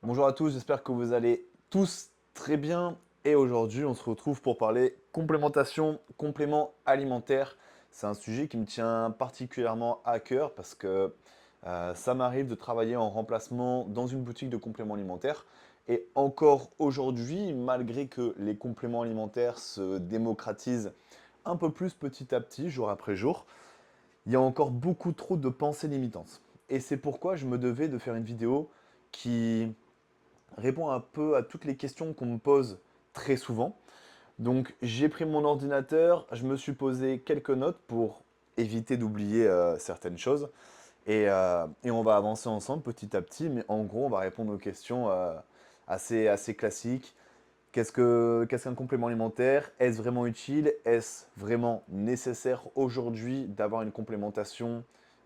Bonjour à tous, j'espère que vous allez tous très bien. Et aujourd'hui, on se retrouve pour parler complémentation, complément alimentaire. C'est un sujet qui me tient particulièrement à cœur parce que ça m'arrive de travailler en remplacement dans une boutique de compléments alimentaires. Et encore aujourd'hui, malgré que les compléments alimentaires se démocratisent un peu plus petit à petit, jour après jour, il y a encore beaucoup trop de pensées limitantes. Et c'est pourquoi je me devais de faire une vidéo qui répond un peu à toutes les questions qu'on me pose très souvent. Donc j'ai pris mon ordinateur, je me suis posé quelques notes pour éviter d'oublier certaines choses. Et on va avancer ensemble petit à petit, mais en gros on va répondre aux questions assez classiques. Qu'est-ce qu'un complément alimentaire? Est-ce vraiment utile? Est-ce vraiment nécessaire aujourd'hui d'avoir une complémentation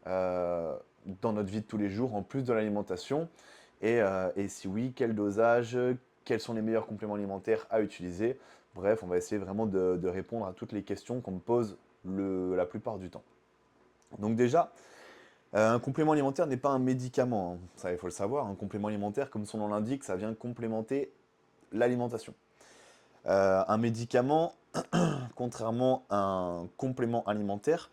euh, dans notre vie de tous les jours, en plus de l'alimentation? Et si oui, quel dosage? Quels sont les meilleurs compléments alimentaires à utiliser? Bref, on va essayer vraiment de répondre à toutes les questions qu'on me pose la plupart du temps. Donc déjà, un complément alimentaire n'est pas un médicament, hein. Ça il faut le savoir. Un complément alimentaire, comme son nom l'indique, ça vient complémenter l'alimentation. Un médicament, contrairement à un complément alimentaire,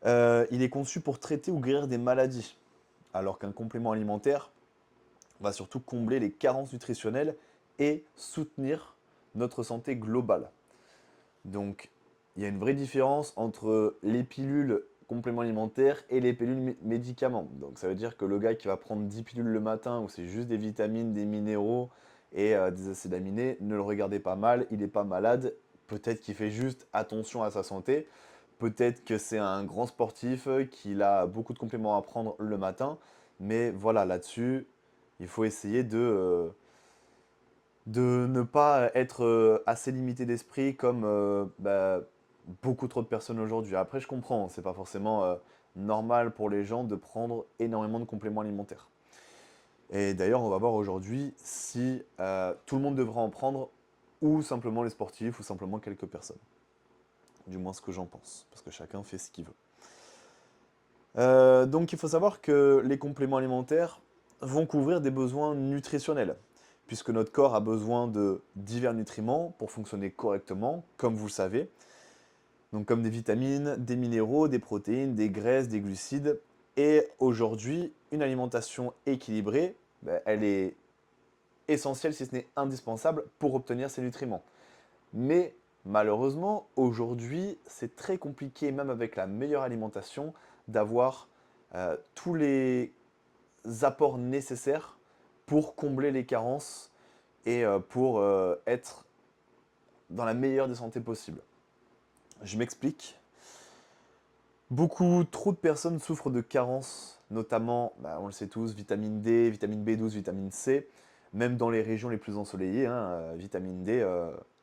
il est conçu pour traiter ou guérir des maladies, alors qu'un complément alimentaire va surtout combler les carences nutritionnelles et soutenir notre santé globale. Donc, il y a une vraie différence entre les pilules compléments alimentaires et les pilules médicaments. Donc, ça veut dire que le gars qui va prendre 10 pilules le matin, où c'est juste des vitamines, des minéraux et des acides aminés, ne le regardez pas mal, il n'est pas malade. Peut-être qu'il fait juste attention à sa santé. Peut-être que c'est un grand sportif, qu'il a beaucoup de compléments à prendre le matin. Mais voilà, là-dessus, il faut essayer de ne pas être assez limité d'esprit comme beaucoup trop de personnes aujourd'hui. Après, je comprends, c'est pas forcément normal pour les gens de prendre énormément de compléments alimentaires. Et d'ailleurs, on va voir aujourd'hui si tout le monde devrait en prendre, ou simplement les sportifs, ou simplement quelques personnes. Du moins ce que j'en pense, parce que chacun fait ce qu'il veut. Donc il faut savoir que les compléments alimentaires vont couvrir des besoins nutritionnels, puisque notre corps a besoin de divers nutriments pour fonctionner correctement, comme vous le savez. Donc comme des vitamines, des minéraux, des protéines, des graisses, des glucides. Et aujourd'hui, une alimentation équilibrée, elle est essentielle, si ce n'est indispensable, pour obtenir ces nutriments. Mais malheureusement, aujourd'hui, c'est très compliqué, même avec la meilleure alimentation, d'avoir tous les apports nécessaires pour combler les carences et pour être dans la meilleure des santé possible. Je m'explique. Beaucoup trop de personnes souffrent de carences, notamment, on le sait tous, vitamine D, vitamine B12, vitamine C, même dans les régions les plus ensoleillées, hein, vitamine D,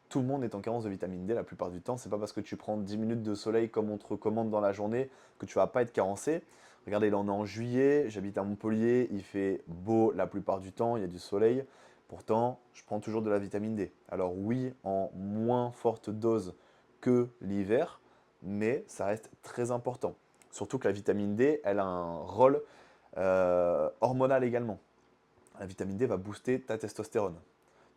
tout le monde est en carence de vitamine D la plupart du temps. C'est pas parce que tu prends 10 minutes de soleil comme on te recommande dans la journée que tu vas pas être carencé. Regardez, là on est en juillet, j'habite à Montpellier, il fait beau la plupart du temps, il y a du soleil. Pourtant, je prends toujours de la vitamine D. Alors oui, en moins forte dose que l'hiver, mais ça reste très important. Surtout que la vitamine D, elle a un rôle hormonal également. La vitamine D va booster ta testostérone.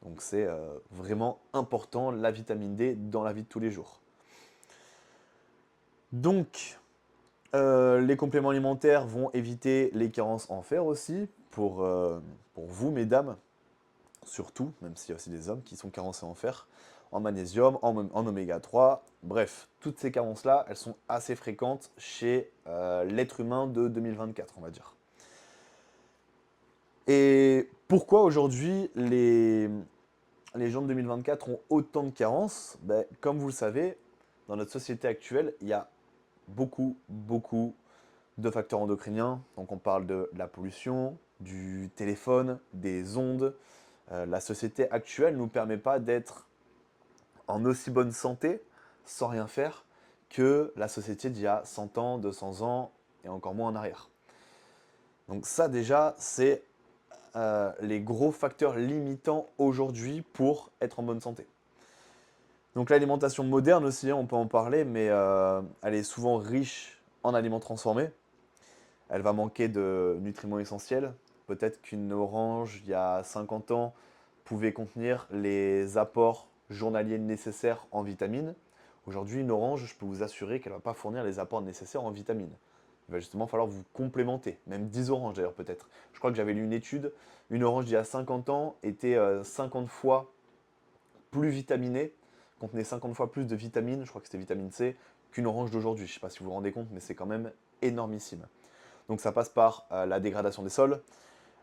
Donc c'est vraiment important la vitamine D dans la vie de tous les jours. Donc les compléments alimentaires vont éviter les carences en fer aussi, pour vous mesdames, surtout, même s'il y a aussi des hommes qui sont carencés en fer, en magnésium, en oméga 3. Bref, toutes ces carences-là, elles sont assez fréquentes chez l'être humain de 2024, on va dire. Et pourquoi aujourd'hui les gens de 2024 ont autant de carences? Comme vous le savez, dans notre société actuelle, il y a beaucoup de facteurs endocriniens. Donc on parle de la pollution, du téléphone, des ondes. La société actuelle ne nous permet pas d'être en aussi bonne santé, sans rien faire, que la société d'il y a 100 ans, 200 ans et encore moins en arrière. Donc ça déjà, c'est les gros facteurs limitants aujourd'hui pour être en bonne santé. Donc l'alimentation moderne aussi, hein, on peut en parler, mais elle est souvent riche en aliments transformés. Elle va manquer de nutriments essentiels, peut-être qu'une orange, il y a 50 ans, pouvait contenir les apports journaliers nécessaires en vitamines. Aujourd'hui, une orange, je peux vous assurer qu'elle ne va pas fournir les apports nécessaires en vitamines. Il va justement falloir vous complémenter, même 10 oranges d'ailleurs peut-être. Je crois que j'avais lu une étude, une orange d'il y a 50 ans était 50 fois plus vitaminée, contenait 50 fois plus de vitamines, je crois que c'était vitamine C, qu'une orange d'aujourd'hui. Je ne sais pas si vous vous rendez compte, mais c'est quand même énormissime. Donc ça passe par la dégradation des sols,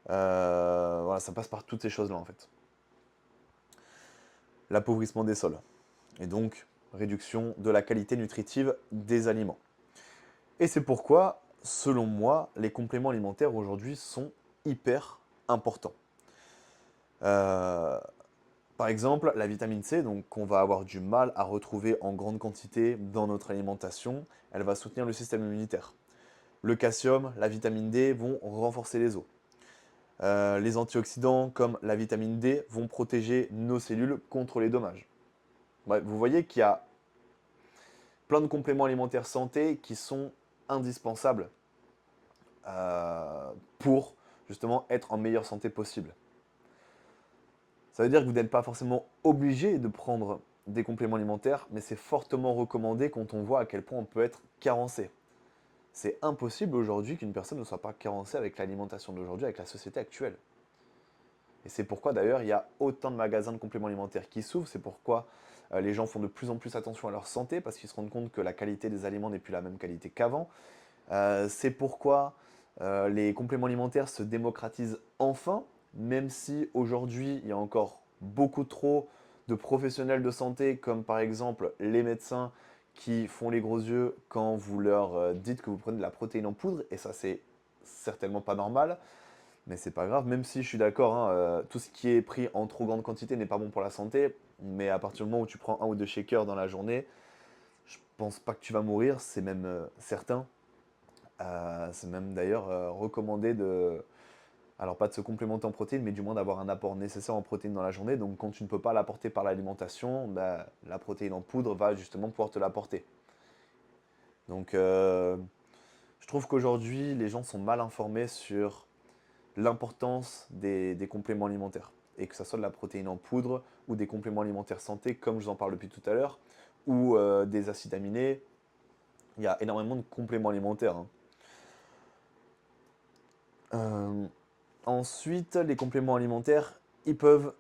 voilà, ça passe par toutes ces choses-là en fait. L'appauvrissement des sols, et donc réduction de la qualité nutritive des aliments. Et c'est pourquoi, selon moi, les compléments alimentaires aujourd'hui sont hyper importants. Euh, Par exemple, la vitamine C, donc qu'on va avoir du mal à retrouver en grande quantité dans notre alimentation, elle va soutenir le système immunitaire. Le calcium, la vitamine D vont renforcer les os. Les antioxydants comme la vitamine D vont protéger nos cellules contre les dommages. Bref, vous voyez qu'il y a plein de compléments alimentaires santé qui sont indispensables pour justement être en meilleure santé possible. Ça veut dire que vous n'êtes pas forcément obligé de prendre des compléments alimentaires, mais c'est fortement recommandé quand on voit à quel point on peut être carencé. C'est impossible aujourd'hui qu'une personne ne soit pas carencée avec l'alimentation d'aujourd'hui, avec la société actuelle. Et c'est pourquoi d'ailleurs il y a autant de magasins de compléments alimentaires qui s'ouvrent, c'est pourquoi les gens font de plus en plus attention à leur santé, parce qu'ils se rendent compte que la qualité des aliments n'est plus la même qualité qu'avant. C'est pourquoi les compléments alimentaires se démocratisent enfin, même si aujourd'hui il y a encore beaucoup trop de professionnels de santé, comme par exemple les médecins qui font les gros yeux quand vous leur dites que vous prenez de la protéine en poudre, et ça c'est certainement pas normal, mais c'est pas grave, même si je suis d'accord, hein, tout ce qui est pris en trop grande quantité n'est pas bon pour la santé, mais à partir du moment où tu prends un ou deux shakers dans la journée, je pense pas que tu vas mourir, c'est même certain. C'est même d'ailleurs recommandé de, alors pas de se complémenter en protéines, mais du moins d'avoir un apport nécessaire en protéines dans la journée. Donc quand tu ne peux pas l'apporter par l'alimentation, bah, la protéine en poudre va justement pouvoir te l'apporter. Donc je trouve qu'aujourd'hui, les gens sont mal informés sur l'importance des compléments alimentaires. Et que ce soit de la protéine en poudre ou des compléments alimentaires santé, comme je vous en parle depuis tout à l'heure, ou des acides aminés, il y a énormément de compléments alimentaires, hein. Euh, Ensuite, les compléments alimentaires, ils peuvent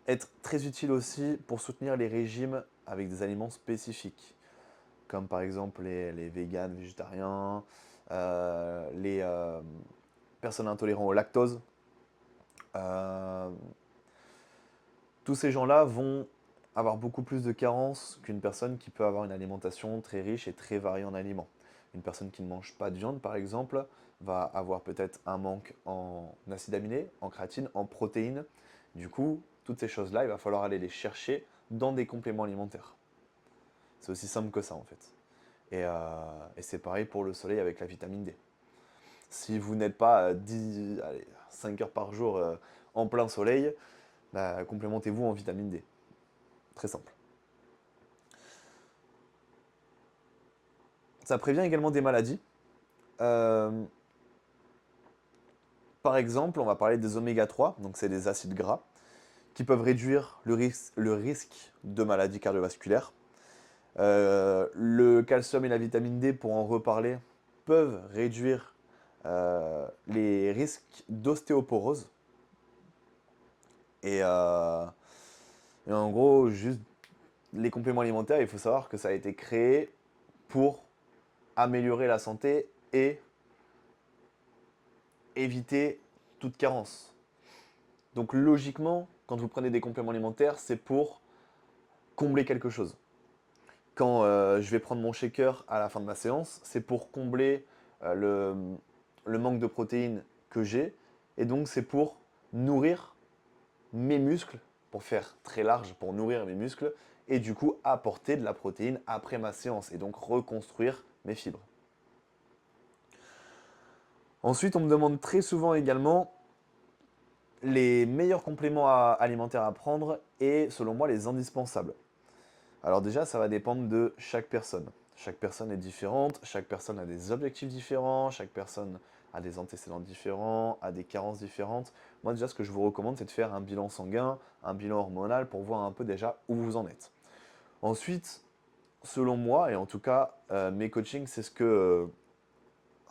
être très utiles aussi pour soutenir les régimes avec des aliments spécifiques, comme par exemple les véganes, végétariens, les personnes intolérantes au lactose. Euh, Tous ces gens-là vont avoir beaucoup plus de carences qu'une personne qui peut avoir une alimentation très riche et très variée en aliments. Une personne qui ne mange pas de viande, par exemple, va avoir peut-être un manque en acides aminés, en créatine, en protéines. Du coup, toutes ces choses-là, il va falloir aller les chercher dans des compléments alimentaires. C'est aussi simple que ça, en fait. Et c'est pareil pour le soleil avec la vitamine D. Si vous n'êtes pas 5 heures par jour en plein soleil, bah, complémentez-vous en vitamine D. Très simple. Ça prévient également des maladies. Euh, Par exemple, on va parler des oméga 3, donc c'est des acides gras, qui peuvent réduire le risque de maladies cardiovasculaires. Le calcium et la vitamine D, pour en reparler, peuvent réduire les risques d'ostéoporose. Et, euh, et en gros, juste les compléments alimentaires, il faut savoir que ça a été créé pour améliorer la santé et éviter toute carence. Donc logiquement, quand vous prenez des compléments alimentaires, c'est pour combler quelque chose. Quand je vais prendre mon shaker à la fin de ma séance, c'est pour combler euh, le, le manque de protéines que j'ai. Et donc c'est pour nourrir mes muscles, pour faire très large, pour nourrir mes muscles, et du coup apporter de la protéine après ma séance, et donc reconstruire mes fibres. Ensuite, on me demande très souvent également les meilleurs compléments alimentaires à prendre et selon moi les indispensables. Alors déjà, ça va dépendre de chaque personne. Chaque personne est différente, chaque personne a des objectifs différents, chaque personne à des antécédents différents, à des carences différentes. Moi déjà ce que je vous recommande c'est de faire un bilan sanguin, un bilan hormonal pour voir un peu déjà où vous en êtes. Ensuite, selon moi, et en tout cas mes coachings, c'est ce que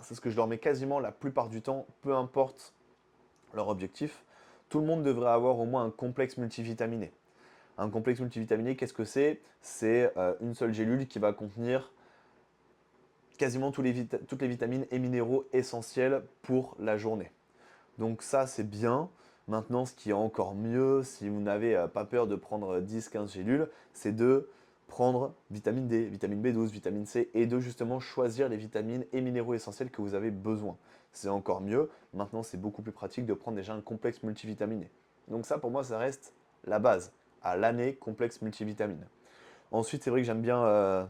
je leur mets quasiment la plupart du temps, peu importe leur objectif, tout le monde devrait avoir au moins un complexe multivitaminé. Un complexe multivitaminé, qu'est-ce que c'est? C'est une seule gélule qui va contenir quasiment toutes les vitamines et minéraux essentiels pour la journée. Donc ça, c'est bien. Maintenant, ce qui est encore mieux, si vous n'avez pas peur de prendre 10-15 gélules, c'est de prendre vitamine D, vitamine B12, vitamine C et de justement choisir les vitamines et minéraux essentiels que vous avez besoin. C'est encore mieux. Maintenant, c'est beaucoup plus pratique de prendre déjà un complexe multivitaminé. Donc ça, pour moi, ça reste la base. À l'année, complexe multivitamine. Ensuite, c'est vrai que j'aime bien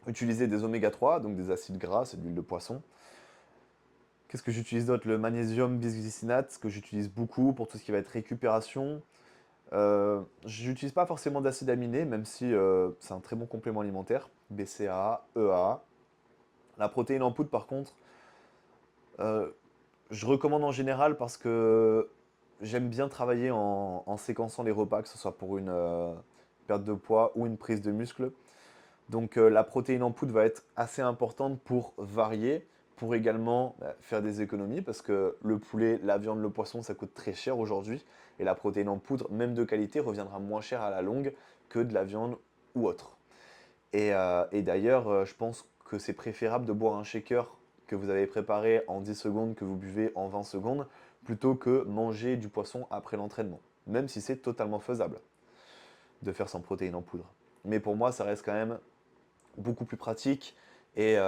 utiliser des oméga 3, donc des acides gras, c'est de l'huile de poisson. Qu'est-ce que j'utilise d'autre? Le magnésium bisglycinate, que j'utilise beaucoup pour tout ce qui va être récupération. J'utilise pas forcément d'acides aminés, même si c'est un très bon complément alimentaire. BCAA, EAA. La protéine en poudre, par contre, euh, je recommande en général parce que j'aime bien travailler en séquençant les repas, que ce soit pour une perte de poids ou une prise de muscle. Donc la protéine en poudre va être assez importante pour varier, pour également faire des économies, parce que le poulet, la viande, le poisson, ça coûte très cher aujourd'hui, et la protéine en poudre, même de qualité, reviendra moins cher à la longue que de la viande ou autre. Et d'ailleurs, je pense que c'est préférable de boire un shaker que vous avez préparé en 10 secondes, que vous buvez en 20 secondes, plutôt que manger du poisson après l'entraînement, même si c'est totalement faisable de faire sans protéines en poudre. Mais pour moi, ça reste quand même beaucoup plus pratique et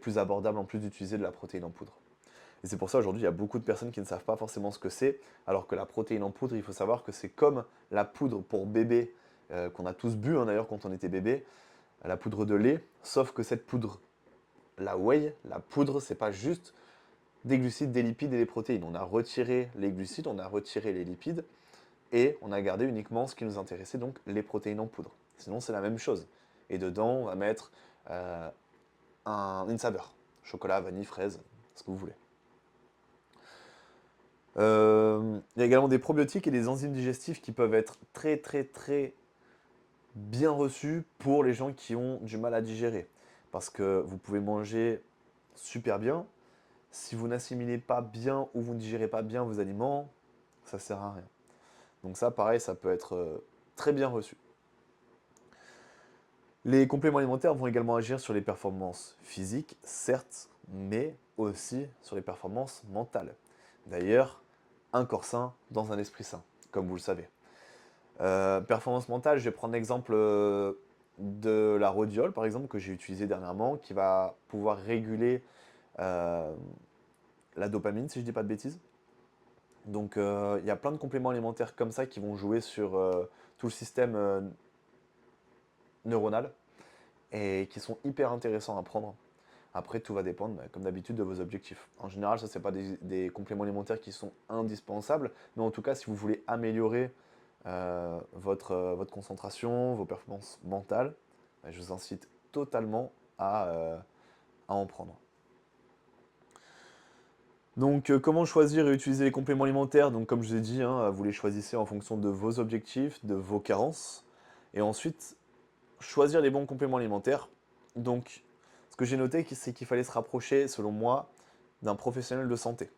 plus abordable en plus d'utiliser de la protéine en poudre. Et c'est pour ça aujourd'hui, il y a beaucoup de personnes qui ne savent pas forcément ce que c'est, alors que la protéine en poudre, il faut savoir que c'est comme la poudre pour bébé qu'on a tous bu d'ailleurs quand on était bébé, la poudre de lait, sauf que cette poudre, la whey, la poudre, c'est pas juste des glucides, des lipides et des protéines. On a retiré les glucides, on a retiré les lipides et on a gardé uniquement ce qui nous intéressait, donc les protéines en poudre. Sinon, c'est la même chose. Et dedans, on va mettre euh, une saveur. Chocolat, vanille, fraise, ce que vous voulez. Il y a également des probiotiques et des enzymes digestifs qui peuvent être très très très bien reçus pour les gens qui ont du mal à digérer. Parce que vous pouvez manger super bien. Si vous n'assimilez pas bien ou vous ne digérez pas bien vos aliments, ça sert à rien. Donc ça, pareil, ça peut être très bien reçu. Les compléments alimentaires vont également agir sur les performances physiques, certes, mais aussi sur les performances mentales. D'ailleurs, un corps sain dans un esprit sain, comme vous le savez. Performance mentale, je vais prendre l'exemple de la rhodiole, par exemple, que j'ai utilisé dernièrement, qui va pouvoir réguler euh, la dopamine, si je ne dis pas de bêtises. Donc, il y a plein de compléments alimentaires comme ça qui vont jouer sur tout le système neuronal et qui sont hyper intéressants à prendre. Après, tout va dépendre, comme d'habitude, de vos objectifs. En général, ça, ce n'est pas des compléments alimentaires qui sont indispensables, mais en tout cas, si vous voulez améliorer votre concentration, vos performances mentales, je vous incite totalement à en prendre. Donc, comment choisir et utiliser les compléments alimentaires? Donc, comme je vous ai dit, hein, vous les choisissez en fonction de vos objectifs, de vos carences. Et ensuite, choisir les bons compléments alimentaires. Donc, ce que j'ai noté, c'est qu'il fallait se rapprocher, selon moi, d'un professionnel de santé.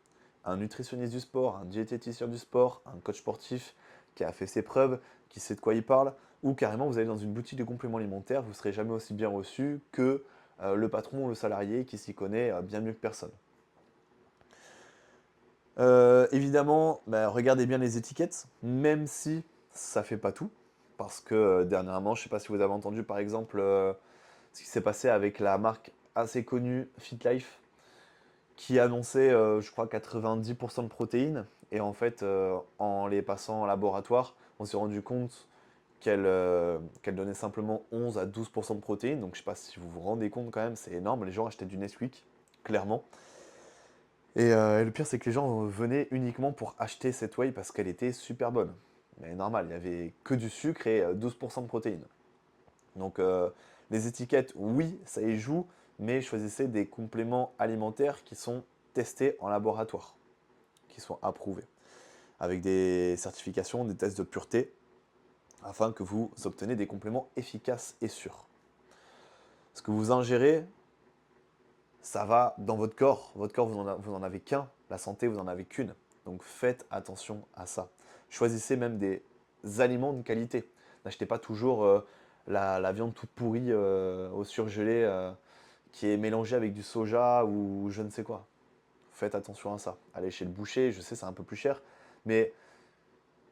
Un nutritionniste du sport, un diététicien du sport, un coach sportif qui a fait ses preuves, qui sait de quoi il parle, ou carrément vous allez dans une boutique de compléments alimentaires, vous ne serez jamais aussi bien reçu que le patron ou le salarié qui s'y connaît bien mieux que personne. Évidemment, regardez bien les étiquettes, même si ça fait pas tout. Parce que dernièrement, je ne sais pas si vous avez entendu par exemple ce qui s'est passé avec la marque assez connue FitLife qui annonçait, je crois, 90% de protéines. Et en fait, en les passant en laboratoire, on s'est rendu compte qu'elle donnait simplement 11 à 12% de protéines. Donc je ne sais pas si vous vous rendez compte quand même, c'est énorme. Les gens achetaient du Nesquik, clairement. Et le pire, c'est que les gens venaient uniquement pour acheter cette whey parce qu'elle était super bonne. Mais normal, il n'y avait que du sucre et 12% de protéines. Donc les étiquettes, oui, ça y joue, mais choisissez des compléments alimentaires qui sont testés en laboratoire, qui sont approuvés, avec des certifications, des tests de pureté, afin que vous obtenez des compléments efficaces et sûrs. Ce que vous ingérez, ça va dans votre corps. Votre corps, vous en avez qu'un. La santé, vous n'en avez qu'une. Donc faites attention à ça. Choisissez même des aliments de qualité. N'achetez pas toujours la viande toute pourrie au surgelé qui est mélangée avec du soja ou je ne sais quoi. Faites attention à ça. Allez chez le boucher, je sais c'est un peu plus cher, mais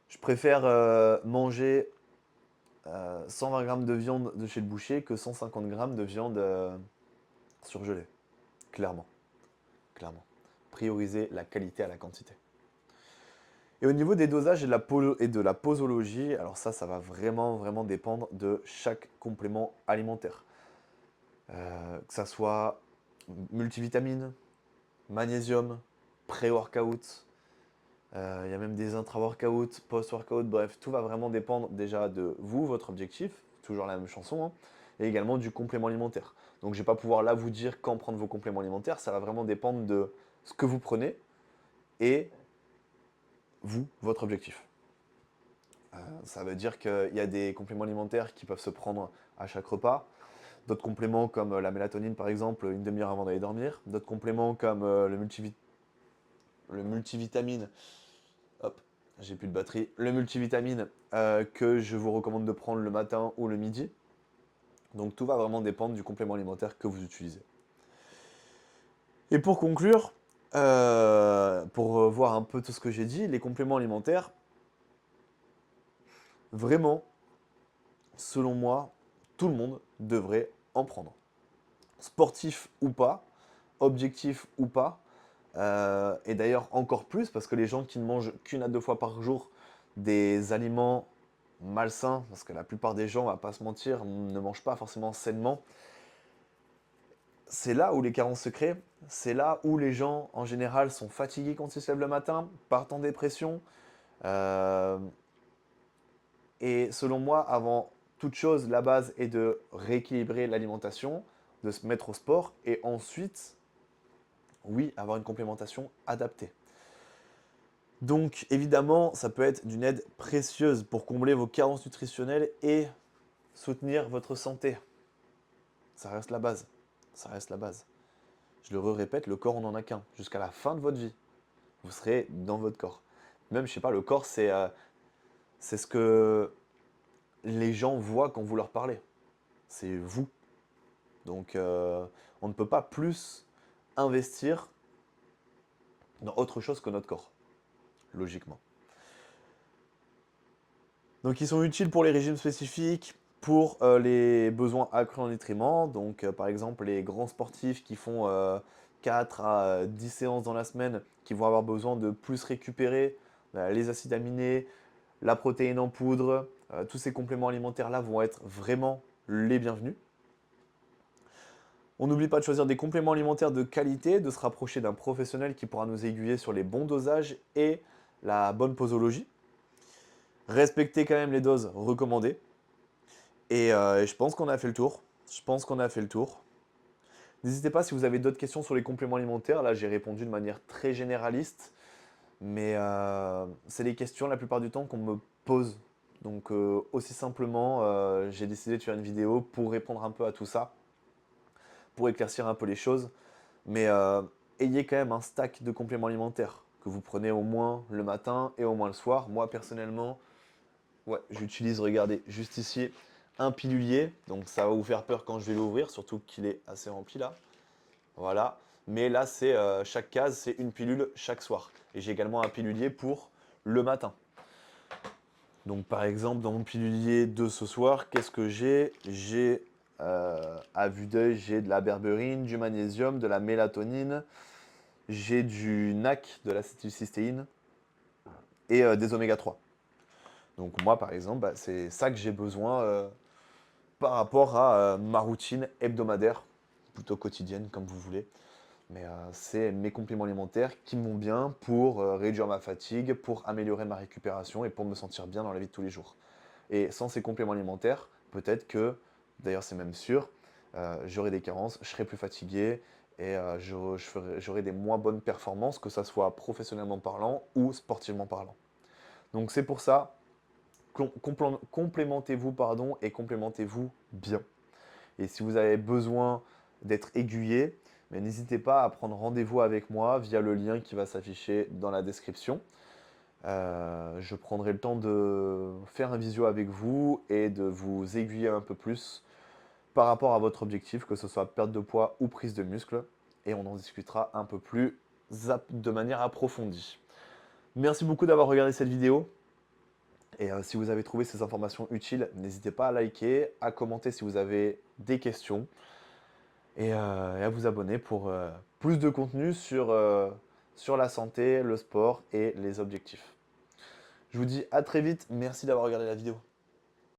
je préfère manger 120 grammes de viande de chez le boucher que 150 grammes de viande surgelée. Clairement, clairement. Priorisez la qualité à la quantité. Et au niveau des dosages et de la posologie, alors ça va vraiment dépendre de chaque complément alimentaire. Que ça soit multivitamines, magnésium, pré-workout, il y a même des intra-workout, post-workout, bref, tout va vraiment dépendre déjà de vous, votre objectif, toujours la même chanson, hein, et également du complément alimentaire. Donc je ne vais pas pouvoir là vous dire quand prendre vos compléments alimentaires, ça va vraiment dépendre de ce que vous prenez et vous, votre objectif. Ça veut dire qu'il y a des compléments alimentaires qui peuvent se prendre à chaque repas, d'autres compléments comme la mélatonine par exemple, une demi-heure avant d'aller dormir, d'autres compléments comme le multivitamine, hop, j'ai plus de batterie, le multivitamine que je vous recommande de prendre le matin ou le midi. Donc tout va vraiment dépendre du complément alimentaire que vous utilisez. Et pour conclure, pour voir un peu tout ce que j'ai dit, les compléments alimentaires, vraiment, selon moi, tout le monde devrait en prendre. Sportif ou pas, objectif ou pas, et d'ailleurs encore plus parce que les gens qui ne mangent qu'une à deux fois par jour des aliments malsains, parce que la plupart des gens, on va pas se mentir, ne mangent pas forcément sainement, c'est là où les carences se créent, c'est là où les gens en général sont fatigués quand ils se lèvent le matin, partent en dépression, euh, et selon moi, avant toute chose, la base est de rééquilibrer l'alimentation, de se mettre au sport, et ensuite, oui, avoir une complémentation adaptée. Donc évidemment, ça peut être d'une aide précieuse pour combler vos carences nutritionnelles et soutenir votre santé. Ça reste la base. Ça reste la base. Je le répète, le corps on n'en a qu'un. Jusqu'à la fin de votre vie, vous serez dans votre corps. Même, je sais pas, le corps c'est ce que les gens voient quand vous leur parlez. C'est vous. Donc on ne peut pas plus investir dans autre chose que notre corps, logiquement. Donc ils sont utiles pour les régimes spécifiques, pour les besoins accrus en nutriments. Donc par exemple les grands sportifs qui font 4 à 10 séances dans la semaine, qui vont avoir besoin de plus récupérer les acides aminés, la protéine en poudre, tous ces compléments alimentaires là vont être vraiment les bienvenus. On n'oublie pas de choisir des compléments alimentaires de qualité, de se rapprocher d'un professionnel qui pourra nous aiguiller sur les bons dosages et la bonne posologie. Respectez quand même les doses recommandées. Et je pense qu'on a fait le tour. Je pense qu'on a fait le tour. N'hésitez pas si vous avez d'autres questions sur les compléments alimentaires. Là, j'ai répondu de manière très généraliste. Mais c'est les questions la plupart du temps qu'on me pose. Donc aussi simplement, j'ai décidé de faire une vidéo pour répondre un peu à tout ça, pour éclaircir un peu les choses. Mais ayez quand même un stack de compléments alimentaires que vous prenez au moins le matin et au moins le soir. Moi, personnellement, ouais, j'utilise, regardez, juste ici, un pilulier. Donc ça va vous faire peur quand je vais l'ouvrir, surtout qu'il est assez rempli là. Voilà. Mais là, c'est chaque case, c'est une pilule chaque soir. Et j'ai également un pilulier pour le matin. Donc par exemple, dans mon pilulier de ce soir, qu'est-ce que j'ai? J'ai, à vue d'œil, j'ai de la berberine, du magnésium, de la mélatonine, j'ai du NAC, de l'acétylcystéine et des oméga 3. Donc moi, par exemple, bah, c'est ça que j'ai besoin par rapport à ma routine hebdomadaire, plutôt quotidienne, comme vous voulez. Mais c'est mes compléments alimentaires qui me vont bien pour réduire ma fatigue, pour améliorer ma récupération et pour me sentir bien dans la vie de tous les jours. Et sans ces compléments alimentaires, peut-être que, d'ailleurs c'est même sûr, j'aurai des carences, je serai plus fatigué et j'aurai des moins bonnes performances, que ce soit professionnellement parlant ou sportivement parlant. Donc c'est pour ça, complémentez-vous pardon, et complémentez-vous bien. Et si vous avez besoin d'être aiguillé, mais n'hésitez pas à prendre rendez-vous avec moi via le lien qui va s'afficher dans la description. Je prendrai le temps de faire un visio avec vous et de vous aiguiller un peu plus par rapport à votre objectif, que ce soit perte de poids ou prise de muscle. Et on en discutera un peu plus de manière approfondie. Merci beaucoup d'avoir regardé cette vidéo. Et si vous avez trouvé ces informations utiles, n'hésitez pas à liker, à commenter si vous avez des questions et à vous abonner pour plus de contenu sur la santé, le sport et les objectifs. Je vous dis à très vite, merci d'avoir regardé la vidéo.